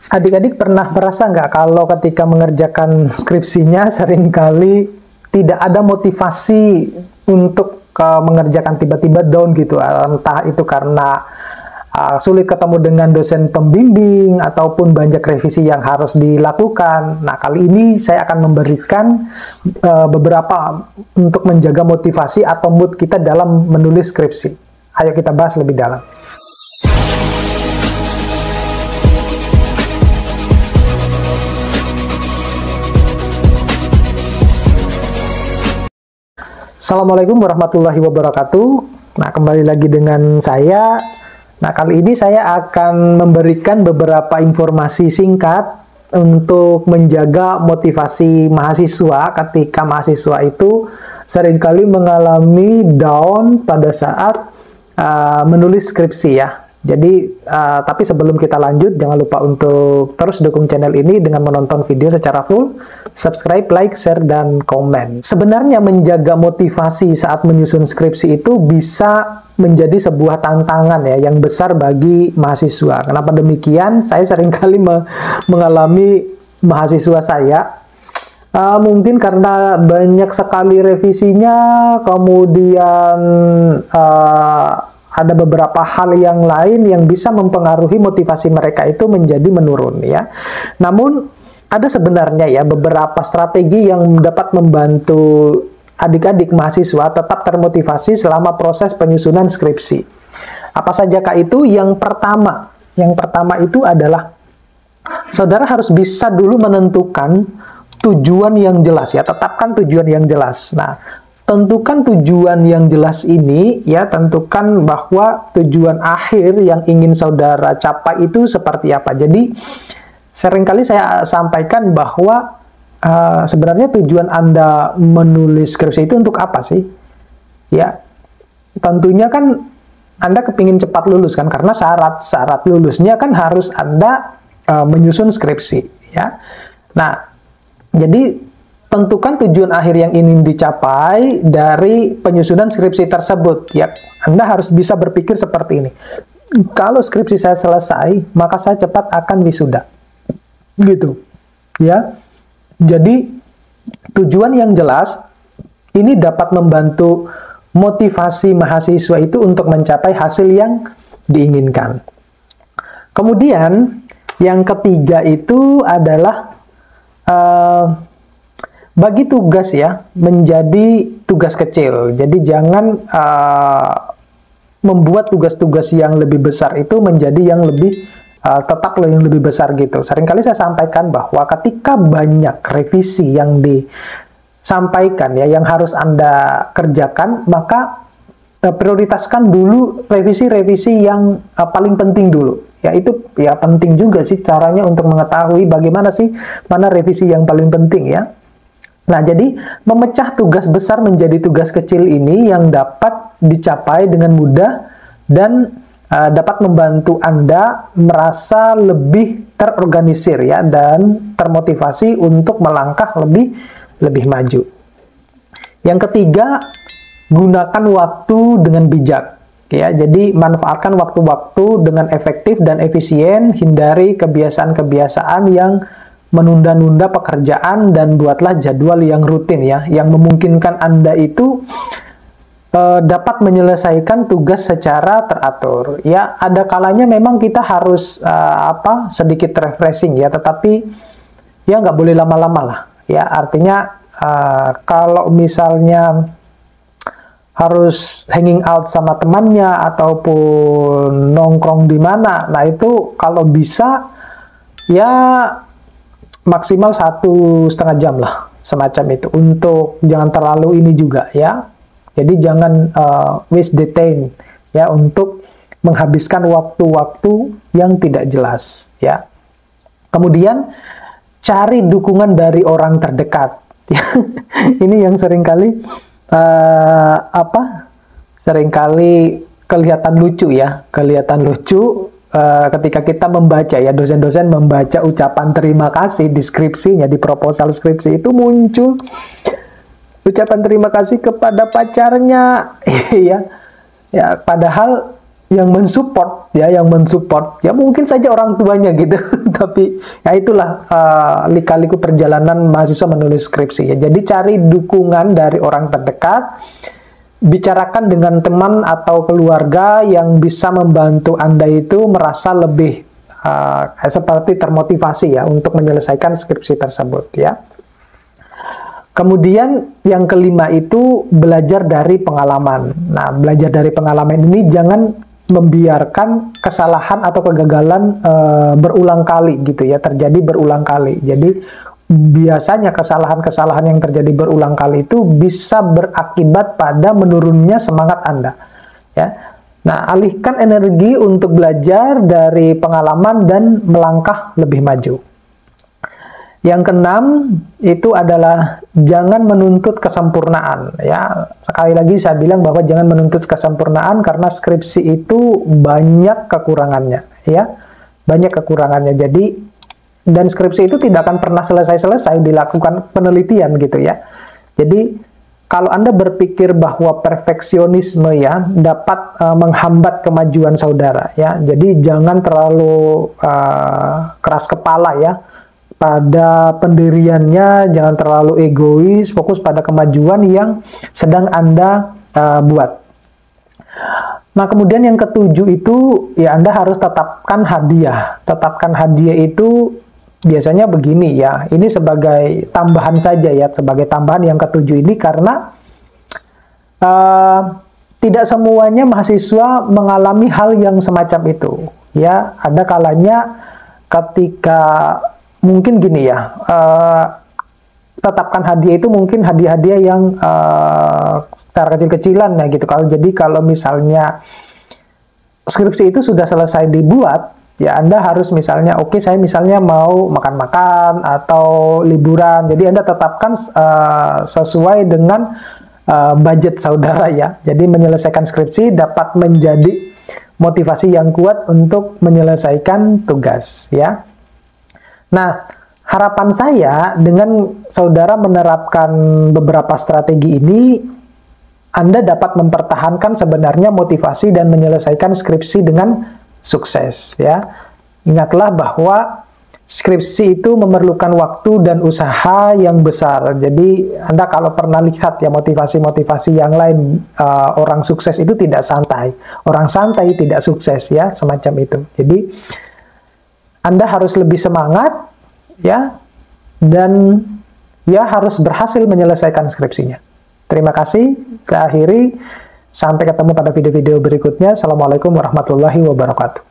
Adik-adik pernah merasa nggak kalau ketika mengerjakan skripsinya seringkali tidak ada motivasi untuk mengerjakan, tiba-tiba down gitu, entah itu karena sulit ketemu dengan dosen pembimbing ataupun banyak revisi yang harus dilakukan. Nah, kali ini saya akan memberikan beberapa untuk menjaga motivasi atau mood kita dalam menulis skripsi. Ayo kita bahas lebih dalam. Assalamualaikum warahmatullahi wabarakatuh. Nah, kembali lagi dengan saya. Nah, kali ini saya akan memberikan beberapa informasi singkat untuk menjaga motivasi mahasiswa ketika mahasiswa itu seringkali mengalami down pada saat menulis skripsi ya. Jadi, tapi sebelum kita lanjut, jangan lupa untuk terus dukung channel ini dengan menonton video secara full, subscribe, like, share, dan komen. Sebenarnya menjaga motivasi saat menyusun skripsi itu bisa menjadi sebuah tantangan ya, yang besar bagi mahasiswa. Kenapa demikian? Saya seringkali mengalami mahasiswa saya, mungkin karena banyak sekali revisinya, kemudian ada beberapa hal yang lain yang bisa mempengaruhi motivasi mereka itu menjadi menurun ya. Namun ada sebenarnya ya beberapa strategi yang dapat membantu adik-adik mahasiswa tetap termotivasi selama proses penyusunan skripsi. Apa saja Kak itu? Yang pertama itu adalah saudara harus bisa dulu menentukan tujuan yang jelas ya, tetapkan tujuan yang jelas. Nah, tentukan tujuan yang jelas ini ya, tentukan bahwa tujuan akhir yang ingin saudara capai itu seperti apa. Jadi seringkali saya sampaikan bahwa sebenarnya tujuan Anda menulis skripsi itu untuk apa sih? Ya, tentunya kan Anda kepingin cepat lulus kan, karena syarat lulusnya kan harus Anda menyusun skripsi ya. Nah, jadi tentukan tujuan akhir yang ingin dicapai dari penyusunan skripsi tersebut. Ya, Anda harus bisa berpikir seperti ini. Kalau skripsi saya selesai, maka saya cepat akan wisuda. Gitu. Ya. Jadi, tujuan yang jelas ini dapat membantu motivasi mahasiswa itu untuk mencapai hasil yang diinginkan. Kemudian, yang ketiga itu adalah bagi tugas ya menjadi tugas kecil. Jadi jangan membuat tugas-tugas yang lebih besar itu menjadi yang lebih tetap yang lebih besar gitu. Seringkali saya sampaikan bahwa ketika banyak revisi yang disampaikan ya, yang harus Anda kerjakan, maka prioritaskan dulu revisi-revisi yang paling penting dulu. Ya, itu ya penting juga sih caranya untuk mengetahui bagaimana sih mana revisi yang paling penting ya. Nah, jadi memecah tugas besar menjadi tugas kecil ini yang dapat dicapai dengan mudah dan dapat membantu Anda merasa lebih terorganisir ya, dan termotivasi untuk melangkah lebih maju. Yang ketiga, gunakan waktu dengan bijak. Ya, jadi manfaatkan waktu-waktu dengan efektif dan efisien, hindari kebiasaan-kebiasaan yang menunda-nunda pekerjaan, dan buatlah jadwal yang rutin ya, yang memungkinkan Anda itu dapat menyelesaikan tugas secara teratur. Ya, ada kalanya memang kita harus sedikit refreshing ya, tetapi ya nggak boleh lama-lama lah. Ya, artinya kalau misalnya harus hanging out sama temannya ataupun nongkrong di mana, nah itu kalau bisa ya maksimal 1,5 jam lah, semacam itu, untuk jangan terlalu ini juga ya. Jadi jangan waste the time ya, untuk menghabiskan waktu-waktu yang tidak jelas ya. Kemudian cari dukungan dari orang terdekat. Ini yang seringkali seringkali kelihatan lucu ya, ketika kita membaca ya, dosen-dosen membaca ucapan terima kasih di skripsinya, di proposal skripsi itu muncul ucapan terima kasih kepada pacarnya ya. Ya, padahal yang mensupport ya mungkin saja orang tuanya gitu. Tapi ya itulah lika-liku perjalanan mahasiswa menulis skripsi ya. Jadi cari dukungan dari orang terdekat, bicarakan dengan teman atau keluarga yang bisa membantu Anda itu merasa lebih seperti termotivasi ya untuk menyelesaikan skripsi tersebut ya. Kemudian yang kelima itu belajar dari pengalaman. Nah, belajar dari pengalaman ini jangan membiarkan kesalahan atau kegagalan berulang kali gitu ya, terjadi berulang kali. Jadi biasanya kesalahan-kesalahan yang terjadi berulang kali itu bisa berakibat pada menurunnya semangat Anda ya. Nah, alihkan energi untuk belajar dari pengalaman dan melangkah lebih maju. Yang keenam itu adalah jangan menuntut kesempurnaan ya. Sekali lagi saya bilang bahwa jangan menuntut kesempurnaan karena skripsi itu banyak kekurangannya ya. Banyak kekurangannya. Jadi dan skripsi itu tidak akan pernah selesai-selesai dilakukan penelitian gitu ya. Jadi kalau Anda berpikir bahwa perfeksionisme ya dapat menghambat kemajuan saudara ya. Jadi jangan terlalu keras kepala ya pada pendiriannya, jangan terlalu egois, fokus pada kemajuan yang sedang Anda buat. Nah, kemudian yang ketujuh itu, ya Anda harus tetapkan hadiah. Tetapkan hadiah itu biasanya begini ya, ini sebagai tambahan saja ya, sebagai tambahan yang ketujuh ini karena tidak semuanya mahasiswa mengalami hal yang semacam itu. Ya, ada kalanya ketika mungkin gini ya, tetapkan hadiah itu mungkin hadiah-hadiah yang secara kecil-kecilan ya gitu. Kalau misalnya skripsi itu sudah selesai dibuat, ya Anda harus misalnya, oke, saya misalnya mau makan-makan atau liburan. Jadi Anda tetapkan sesuai dengan budget saudara ya. Jadi menyelesaikan skripsi dapat menjadi motivasi yang kuat untuk menyelesaikan tugas ya. Nah, harapan saya dengan saudara menerapkan beberapa strategi ini, Anda dapat mempertahankan sebenarnya motivasi dan menyelesaikan skripsi dengan sukses ya. Ingatlah bahwa skripsi itu memerlukan waktu dan usaha yang besar. Jadi Anda kalau pernah lihat ya motivasi-motivasi yang lain, orang sukses itu tidak santai. Orang santai tidak sukses ya, semacam itu. Jadi Anda harus lebih semangat ya, dan ya harus berhasil menyelesaikan skripsinya. Terima kasih. Saya akhiri. Sampai ketemu pada video-video berikutnya. Assalamualaikum warahmatullahi wabarakatuh.